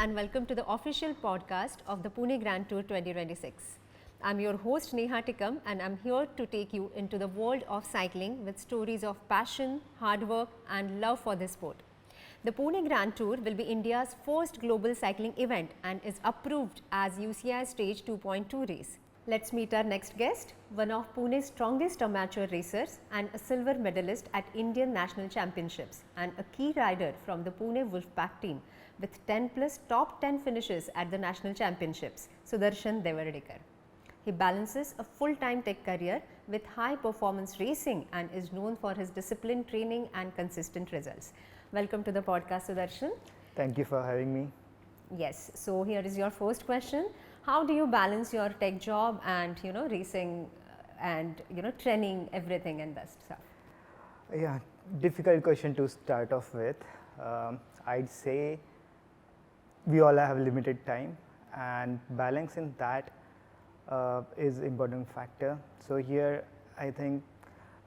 and welcome to the official podcast of the Pune Grand Tour 2026. I'm your host Neha Tikam and I'm here to take you into the world of cycling with stories of passion, hard work and love for this sport. The Pune Grand Tour will be India's first global cycling event and is approved as UCI Stage 2.2 race. Let's meet our next guest, one of Pune's strongest amateur racers and a silver medalist at Indian National Championships and a key rider from the Pune Wolfpack team with 10 plus top 10 finishes at the National Championships, Sudarshan. He balances a full-time tech career with high-performance racing and is known for his disciplined training and consistent results. Welcome to the podcast, Sudarshan. Thank you for having me. Yes, so here is your first question. How do you balance your tech job and racing and training, everything and that stuff? Yeah, difficult question to start off with. I'd say we all have limited time and balancing that is important factor. So here I think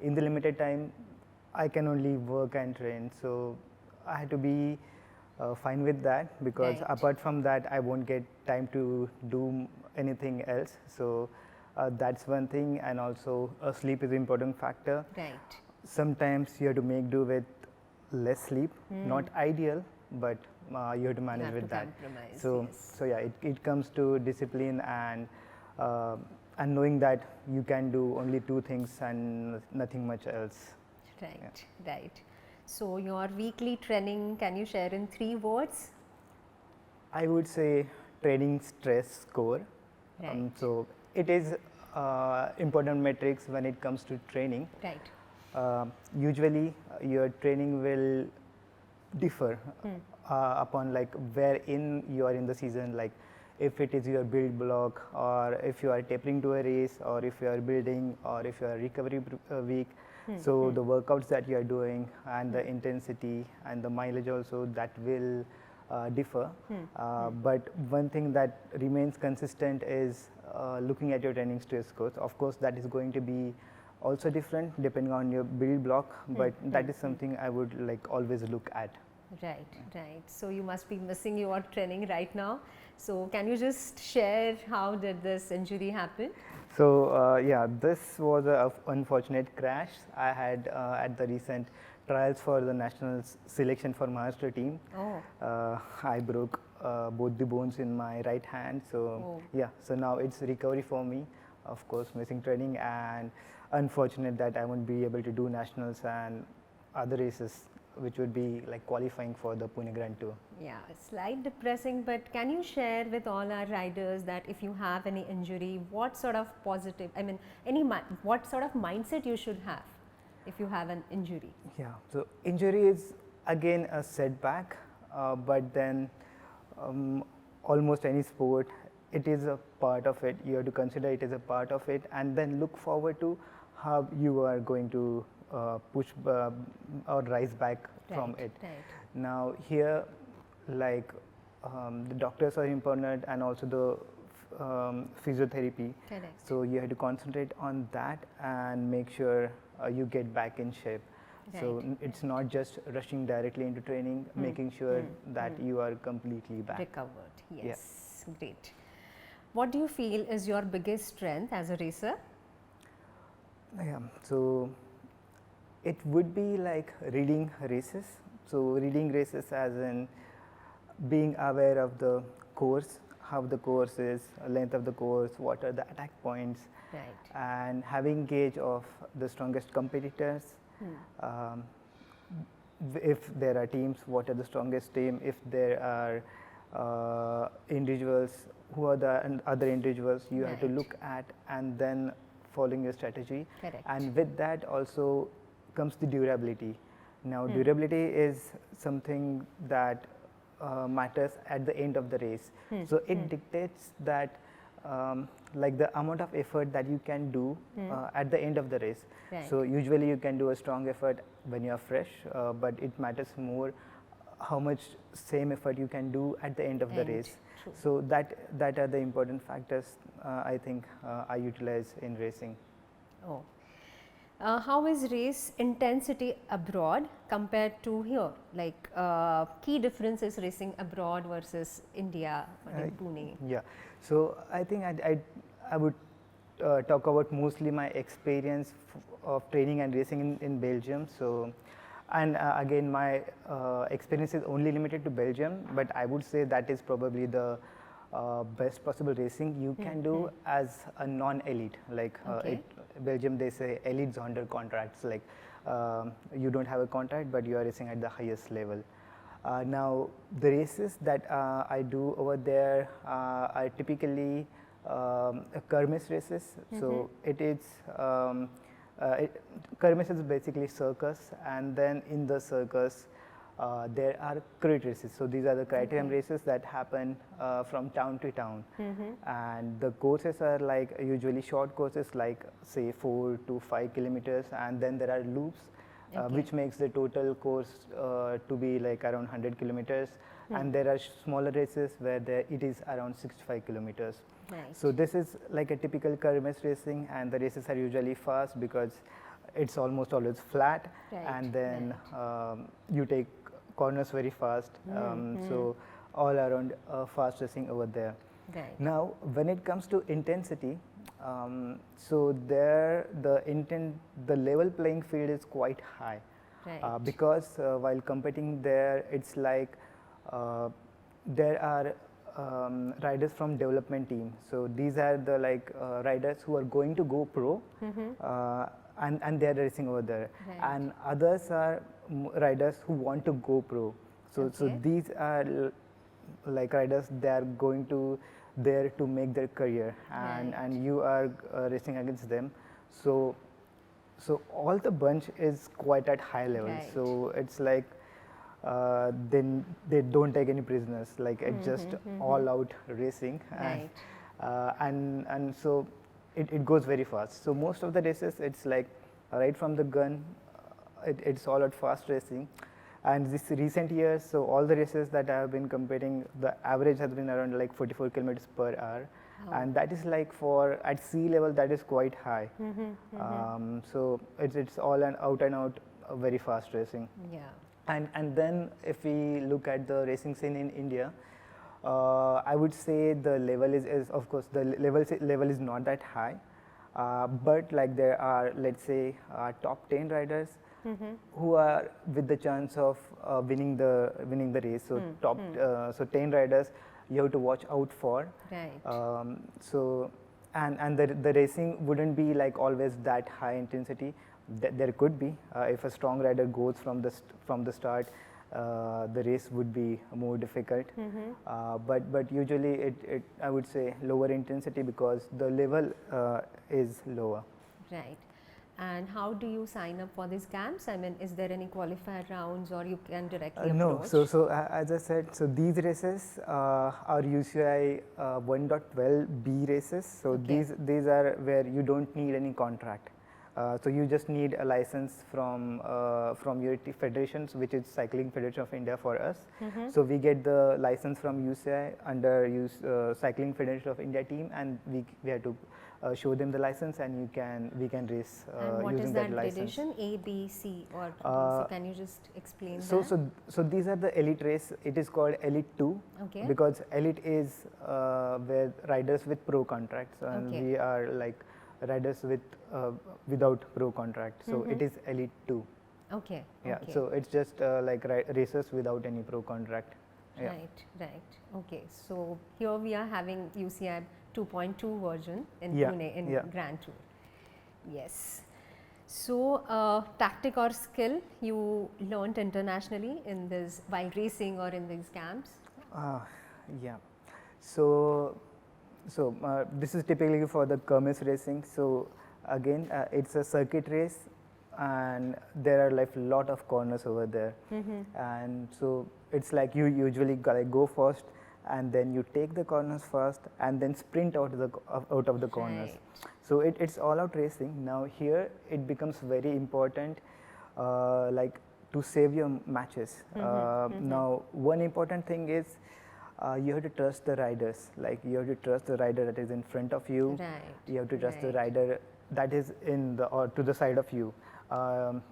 in the limited time I can only work and train, so I had to be fine with that because right. Apart from that I won't get time to do anything else. So that's one thing, and also sleep is an important factor. Right. Sometimes you have to make do with less sleep, not ideal, but you have to manage with that. So yes. so yeah, it comes to discipline and knowing that you can do only two things and nothing much else. Right, yeah. Right. So your weekly training, can you share in 3 words? I would say training stress score. Right. So it is important metrics when it comes to training. Right. Usually your training will differ upon like wherein you are in the season, like if it is your build block or if you are tapering to a race or if you are building or if you are recovery week. So the workouts that you are doing and the intensity and the mileage also, that will differ. But one thing that remains consistent is looking at your training stress scores. Of course, that is going to be also different depending on your build block, but that is something I would like always look at. Right, right. So you must be missing your training right now. So can you just share how did this injury happen? So yeah, this was an unfortunate crash I had at the recent trials for the national selection for Maharashtra team. Oh. I broke both the bones in my right hand. So yeah, so now it's recovery for me. Of course, missing training and unfortunate that I won't be able to do nationals and other races which would be like qualifying for the Pune Grand Tour. Yeah, slight depressing, but can you share with all our riders that if you have any injury, what sort of positive, what sort of mindset you should have if you have an injury? Yeah, so injury is again a setback, but then almost any sport, it is a part of it. You have to consider it as a part of it and then look forward to how you are going to push or rise back from it. Right. Now here, like the doctors are important and also the physiotherapy. Correct. So you have to concentrate on that and make sure you get back in shape. Right. So it's not just rushing directly into training, making sure that you are completely back. Recovered. Yes. Yeah. Great. What do you feel is your biggest strength as a racer? Yeah, so it would be like reading races. So reading races as in being aware of the course, how the course is, length of the course, what are the attack points, right. and having gauge of the strongest competitors. If there are teams, what are the strongest team? If there are individuals, who are the other individuals you have to look at and then following your strategy. Correct. And with that also comes the durability. Now durability is something that matters at the end of the race. So it dictates that like the amount of effort that you can do at the end of the race. Right. So usually you can do a strong effort when you are fresh, but it matters more how much same effort you can do at the end of the race. True. So that are the important factors I think I utilize in racing. Oh. How is race intensity abroad compared to here? Like key differences racing abroad versus India or in Pune? Yeah. So I think I would talk about mostly my experience of training and racing in Belgium. So, and again, my experience is only limited to Belgium, but I would say that is probably the best possible racing you can do as a non-elite. Like Belgium, they say elites under contracts. Like you don't have a contract, but you are racing at the highest level. Now, the races that I do over there are typically kermesse races. So it is kermesse is basically circus, and then in the circus there are crit races. So these are the criterium races that happen from town to town, and the courses are like usually short courses, like say 4 to 5 kilometers, and then there are loops. Which makes the total course to be like around 100 kilometers, and there are smaller races where it is around 65 kilometers. Right. So this is like a typical kermesse racing, and the races are usually fast because it's almost always flat, and then you take corners very fast. So all around fast racing over there. Right. Now, when it comes to intensity, so there the level playing field is quite high, because while competing there, it's like there are riders from development team. So these are the riders who are going to go pro, and they are racing over there, and others are riders who want to go pro. So these are like riders, they are going to there to make their career, and you are racing against them. So all the bunch is quite at high level. So it's like then they don't take any prisoners. Like it's just all out racing, and so it goes very fast. So most of the races, it's like right from the gun, it's all out fast racing. And this recent years, so all the races that I have been competing, the average has been around like 44 kilometers per hour, and that is like for at sea level, that is quite high. So it's all an out and out very fast racing. Yeah. And then if we look at the racing scene in India, I would say the level is of course the level is not that high, but like there are, let's say, top 10 riders who are with the chance of winning the race. So so 10 riders you have to watch out for. Right. So and the racing wouldn't be like always that high intensity. There could be if a strong rider goes from the start, the race would be more difficult. But usually it I would say lower intensity because the level is lower. Right. And how do you sign up for these camps? I mean, is there any qualifier rounds, or you can directly approach? No. So as I said, so these races are UCI 1.12B races. So these are where you don't need any contract. So you just need a license from your federations, which is Cycling Federation of India for us. So we get the license from UCI under Cycling Federation of India team, and we have to show them the license, and we can race and what using is that that license. division, A, B, C, or so can you just explain that? So these are the elite race. It is called Elite 2 because elite is where riders with pro contracts, and we are like riders with without pro contract. So it is Elite 2. Okay. Yeah. So it's just like racers without any pro contract. Yeah. Right. Okay. So here we are having UCI 2.2 version in Pune in Grand Tour. Yes. So tactic or skill you learnt internationally in this while racing or in these camps? Yeah. So this is typically for the kermesse racing. So again, it's a circuit race, and there are like a lot of corners over there, and so it's like you usually go first, and then you take the corners first, and then sprint out of the corners. So it's all out racing. Now here it becomes very important, like to save your matches. Now one important thing is you have to trust the riders. Like you have to trust the rider that is in front of you. You have to trust the rider that is in the or to the side of you,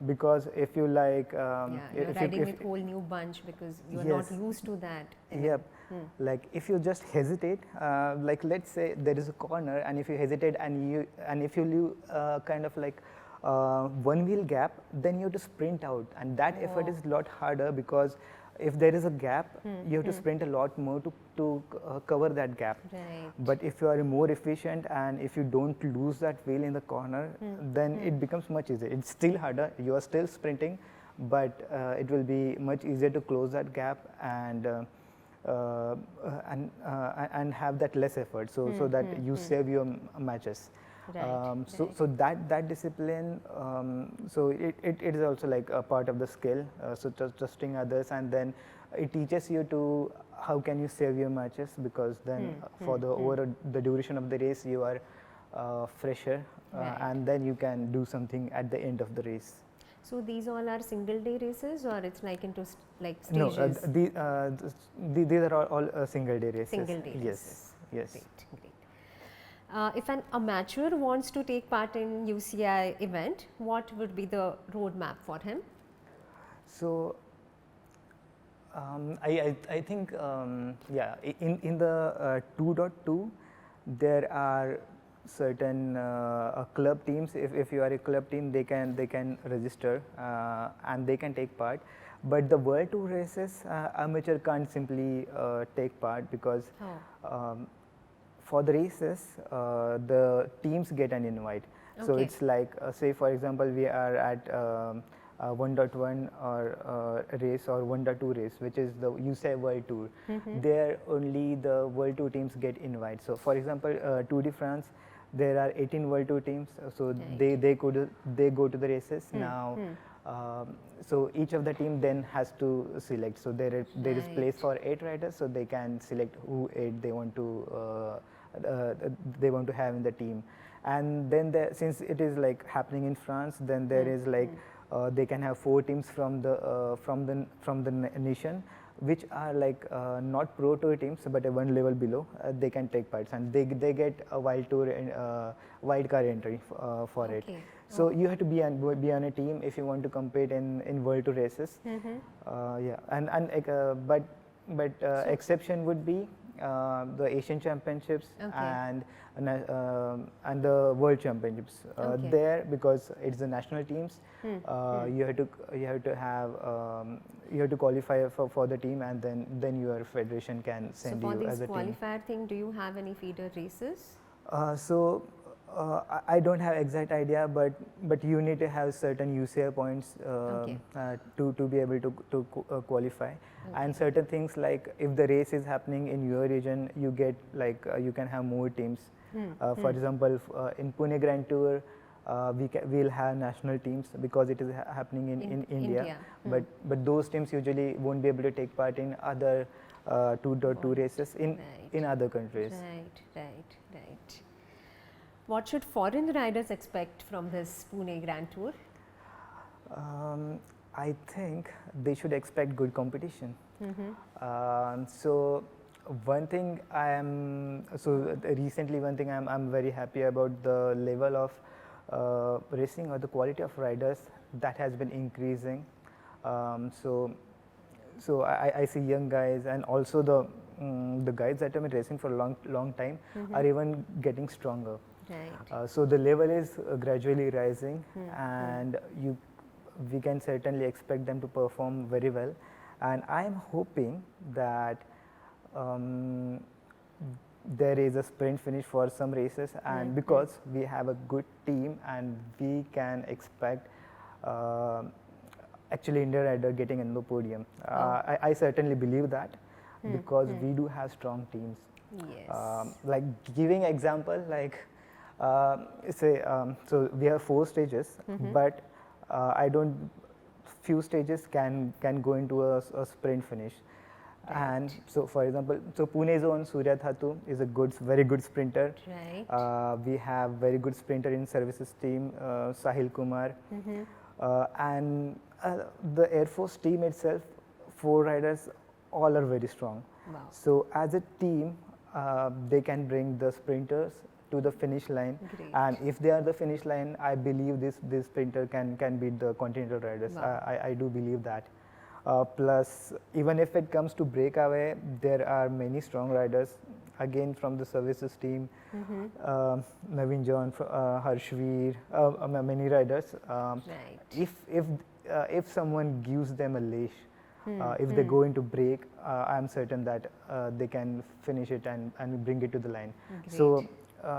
because if you like you're riding with whole new bunch because you're not used to that. Yep. Like if you just hesitate, like let's say there is a corner, and if you hesitate and if you leave kind of like one wheel gap, then you have to sprint out, and that effort is a lot harder because if there is a gap, you have to sprint a lot more to cover that gap. Right. But if you are more efficient and if you don't lose that wheel in the corner, then it becomes much easier. It's still harder. You are still sprinting, but it will be much easier to close that gap and have that less effort, so that you save your matches. Right, so that discipline, so it is also like a part of the skill, so trusting others, and then it teaches you to how can you save your matches, because then for the over the duration of the race you are fresher, and then you can do something at the end of the race. So these all are single day races, or it's like into like stages? No, these are all single day races. Single day races. Yes. Great. If an amateur wants to take part in UCI event, what would be the roadmap for him? So I think in the 2.2 there are certain club teams. If you are a club team, they can register and they can take part. But the World Tour races, amateur can't simply take part because for the races, the teams get an invite. Okay. So it's like, say for example, we are at 1.1 or race or 1.2 race, which is the UCI World Tour. There only the World Tour teams get invite. So for example, Tour de France, there are 18 World Tour teams. So they go to the races now. So each of the team then has to select. So there is place for 8 riders, so they can select who 8 they want to have in the team. And then since it is like happening in France, then there is like they can have 4 teams from the nation, which are like not pro tour teams but one level below. They can take parts, and they get a wild tour and wild card entry for it. So you have to be on a team if you want to compete in World Tour races. But exception would be the Asian Championships and the World Championships. There, because it's the national teams, you have to qualify for the team, and then your federation can send you as a team. So for this qualifier thing, do you have any feeder races? I don't have exact idea, but you need to have certain UCI points to be able to qualify. And certain things, like if the race is happening in your region, you get like you can have more teams. For example, in Pune Grand Tour, we'll have national teams because it is happening in India. But those teams usually won't be able to take part in other 2.2 races in other countries. Right. What should foreign riders expect from this Pune Grand Tour? I think they should expect good competition. So one thing recently I'm very happy about the level of racing or the quality of riders that has been increasing. So I see young guys, and also the guys that have been racing for a long time are even getting stronger. Right. So the level is gradually rising, and we can certainly expect them to perform very well. And I am hoping that there is a sprint finish for some races, and because we have a good team, and we can expect actually Indian rider getting in the podium. I certainly believe that because we do have strong teams. Yes. Like giving example, like so we have 4 stages, but few stages can go into a sprint finish. Right. And so for example, so Pune's own Surya Dhatu is a very good sprinter. Right. We have very good sprinter in services team, Sahil Kumar. And the Air Force team itself, 4 riders, all are very strong. Wow. So as a team, they can bring the sprinters to the finish line. Great. And if they are the finish line, I believe this sprinter can beat the continental riders. Wow. I do believe that. Plus, even if it comes to breakaway, there are many strong riders. Again, from the services team, Naveen John, Harshveer, many riders. Right. If someone gives them a leash, if they go into break, I'm certain that they can finish it and bring it to the line. Great. So,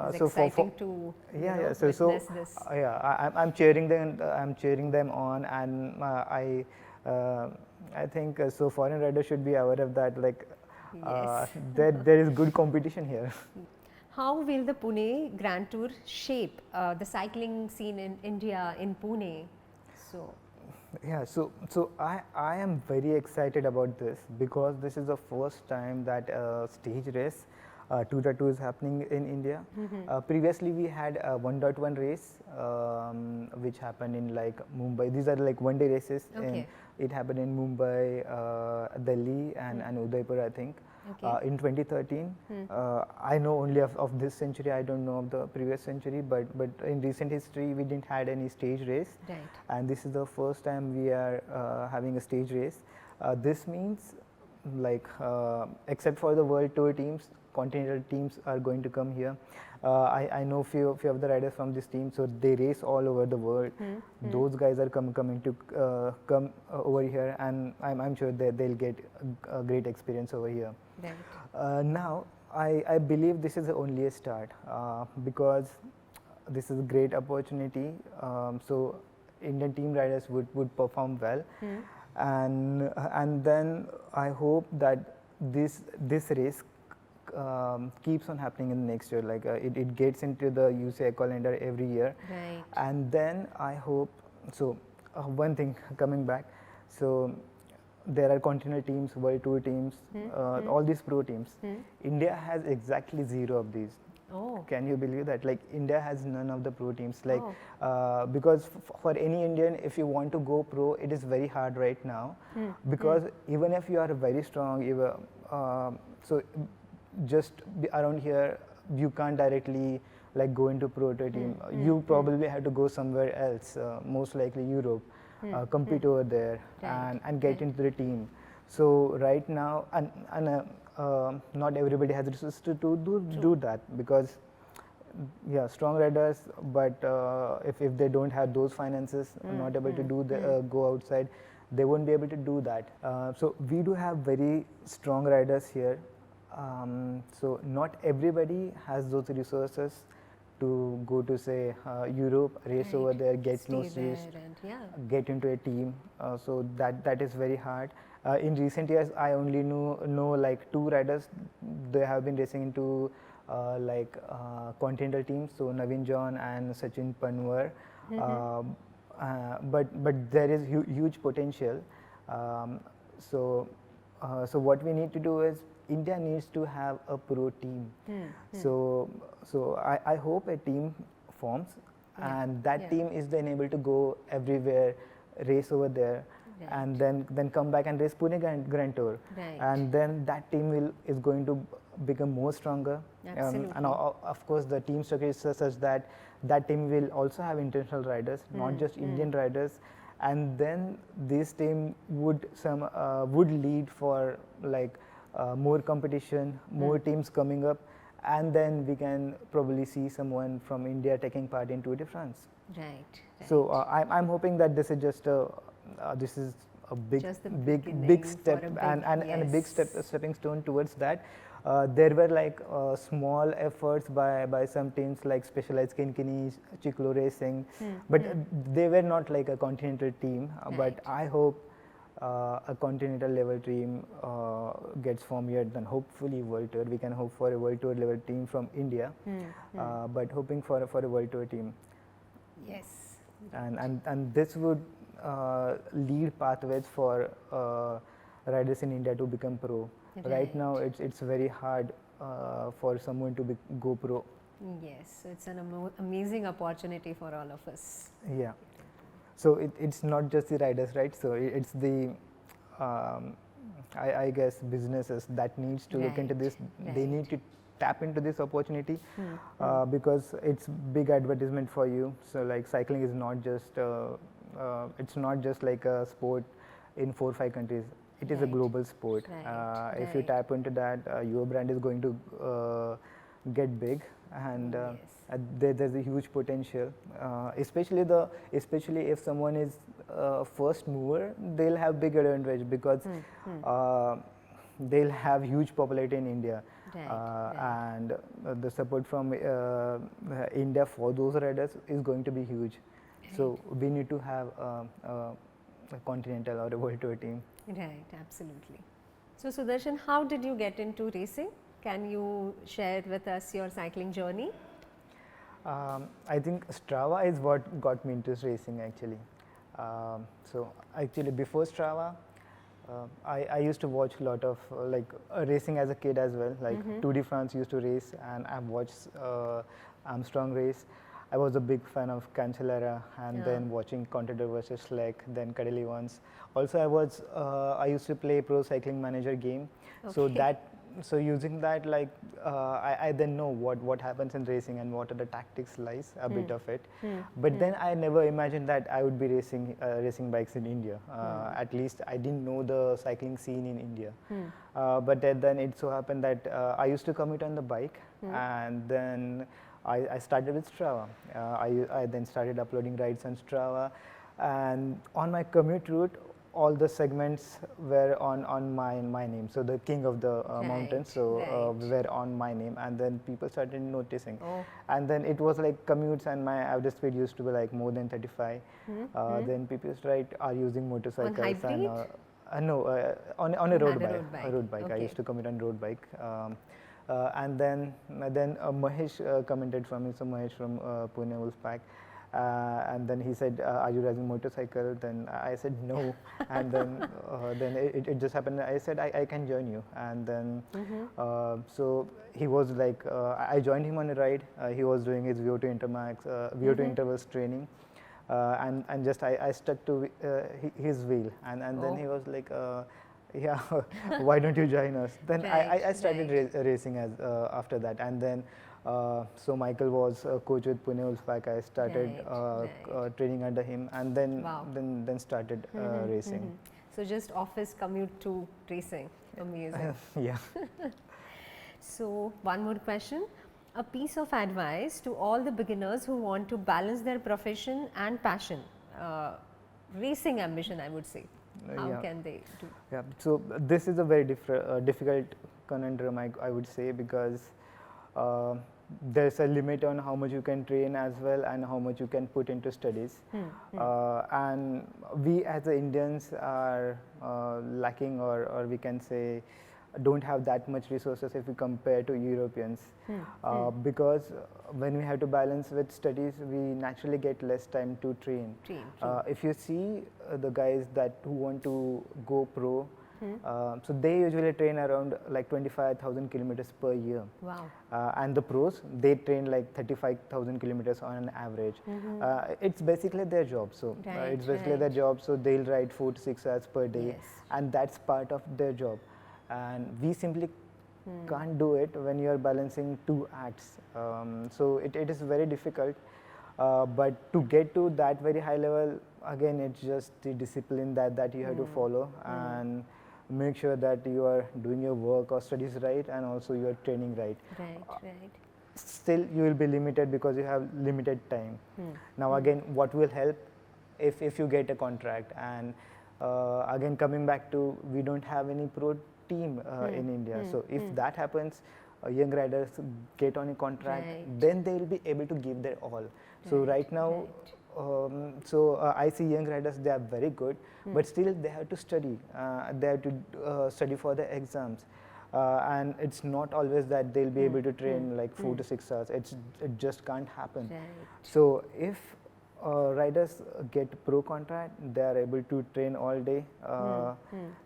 It's so exciting to witness this. I'm cheering them. I'm cheering them on, and I think so. Foreign riders should be aware of that. Like, Yes. there is good competition here. How will the Pune Grand Tour shape the cycling scene in India, in Pune? So, Yeah, so I am very excited about this because this is the first time that stage race 2.2 is happening in India. Previously, we had a 1.1 race which happened in like Mumbai. These are like one-day races. Okay. It happened in Mumbai, Delhi, and Udaipur, I think. Okay. In 2013, I know only of this century. I don't know of the previous century, but in recent history, we didn't had any stage race, right. and this is the first time we are having a stage race. This means, like, except for the World Tour teams, continental teams are going to come here. I know few of the riders from this team, so they race all over the world. Those guys are coming to come over here, and I'm sure that they'll get a great experience over here. Right. Now, I believe this is only a start because this is a great opportunity. So Indian team riders would perform well, and then I hope that this race keeps on happening in the next year. Like it gets into the UCI calendar every year, Right. and then I hope. So one thing coming back, so there are continental teams, world tour teams, all these pro teams. India has exactly 0 of these. Oh. Can you believe that? Like India has none of the pro teams. Like Oh. because for any Indian, if you want to go pro, it is very hard right now. Because even if you are very strong, so just around here, you can't directly like go into pro tour team. You probably have to go somewhere else, most likely Europe, compete over there, Right. and get into the team. So right now, and not everybody has resources to do that, because yeah, strong riders, but if they don't have those finances, not able to do the go outside, they won't be able to do that. So we do have very strong riders here. So not everybody has those resources to go to say Europe, race Right. over there, get Stay noticed, there and yeah. get into a team. So that is very hard. In recent years, I only know like 2 riders. They have been racing into continental teams. So Naveen John and Sachin Panwar. But there is huge potential. So what we need to do is India needs to have a pro team. So I hope a team forms, and that team is then able to go everywhere, race over there, and then come back and race Pune Grand Tour. Right. And then that team is going to become more stronger. Absolutely. And of course, the team structure is such that that team will also have international riders, not just Indian riders. And then this team would lead for like more competition, more teams coming up, and then we can probably see someone from India taking part in Tour de France. Right. So I'm hoping that this is just this is a big Just the big beginning step for a big- and a big yes. stepping stone towards that. There were like small efforts by some teams like Specialized Kinkini, Chiklo Racing, but they were not like a continental team. But I hope a continental level team gets formed here. Then hopefully World Tour. We can hope for a World Tour level team from India, but hoping for a World Tour team. Yes. And this would lead pathways for riders in India to become pro. Right now, it's very hard for someone to go pro. Yes, it's an amazing opportunity for all of us. Yeah. So it's not just the riders, right? So it's the I guess businesses that needs to look into this. They need to tap into this opportunity because it's big advertisement for you. So like cycling is not just it's not just like a sport in 4 or 5 countries. It is a global sport. If you tap into that, your brand is going to get big, and there's a huge potential. Especially if someone is first mover, they'll have big advantage because they'll have huge popularity in India, and the support from India for those riders is going to be huge. So we need to have a continental or a world tour team. Right, absolutely. So Sudarshan, how did you get into racing? Can you share with us your cycling journey? I think Strava is what got me into racing actually. So actually before Strava, I used to watch a lot of racing as a kid as well. Like Tour de France used to race, and I've watched Armstrong race. I was a big fan of Cancellara, and then watching Contador versus Schleck, then Cadeli once. Also, I used to play Pro Cycling Manager game. So using that, I then know what happens in racing and what are the tactics lies, a bit of it. But then I never imagined that I would be racing bikes in India. At least I didn't know the cycling scene in India. But then it so happened that I used to commute on the bike, and then I started with Strava. I then started uploading rides on Strava, and on my commute route, all the segments were on my name. So the king of the mountains, were on my name, and then people started noticing. And then it was like commutes, and my average speed used to be like more than 35. Then people are using motorcycles. On hybrid? And no, on a road bike. A road bike. I used to commute on road bike. And then Mahesh commented from me, so Mahesh from Pune Wolfpack, and then he said, "Are you riding motorcycle?" Then I said no, and then it just happened. I said I can join you, and then so he was like, I joined him on a ride. He was doing his VO2 Intermax, VO2 intervals training, and just I stuck to his wheel, and then he was like. Yeah, why don't you join us? Then I started racing as after that, and then so Michael was coach with Pune Wolfpack. I started training under him, and then started racing. So just office commute to racing, amazing. Yeah. So one more question, a piece of advice to all the beginners who want to balance their profession and passion, racing ambition, I would say. How can they do? Yeah, so this is a very difficult conundrum, I would say, because there's a limit on how much you can train as well and how much you can put into studies. And we as the Indians are lacking, or we can say don't have that much resources if we compare to Europeans, because when we have to balance with studies, we naturally get less time to train. If you see the guys who want to go pro, so they usually train around like 25,000 kilometers per year. Wow. And the pros, they train like 35,000 kilometers on an average. It's basically their job. So it's basically their job. So they'll ride 4 to 6 hours per day, and that's part of their job. And we simply can't do it when you are balancing 2 acts. So it is very difficult. But to get to that very high level, again, it's just the discipline that you have to follow, and make sure that you are doing your work or studies right, and also you are training right. Still, you will be limited because you have limited time. Now, again, what will help if you get a contract? And again, coming back to, we don't have any pro team in India. So if that happens, young riders get on a contract, then they will be able to give their all. So right now, I see young riders, they are very good, but still they have to study. They have to study for the exams. And it's not always that they'll be able to train like 4 to 6 hours. It just can't happen. So if riders get pro contract, they are able to train all day,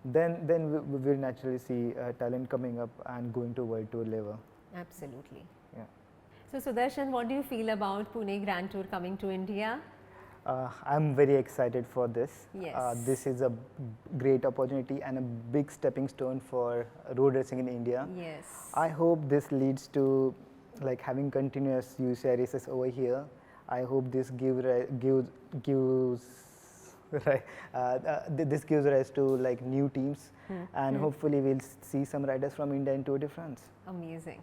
then we will naturally see talent coming up and going to world tour level. Absolutely. Yeah. So Sudarshan, what do you feel about Pune Grand Tour coming to India? I'm very excited for this. Yes. This is a great opportunity and a big stepping stone for road racing in India. Yes. I hope this leads to like having continuous UCI races over here. I hope this gives this gives rise to like new teams, and hopefully we'll see some riders from India in Tour de France. Amazing.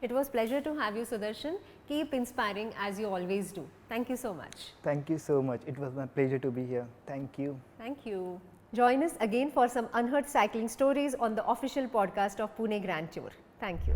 It was pleasure to have you, Sudarshan. Keep inspiring as you always do. Thank you so much. Thank you so much. It was my pleasure to be here. Thank you. Thank you. Join us again for some unheard cycling stories on the official podcast of Pune Grand Tour. Thank you.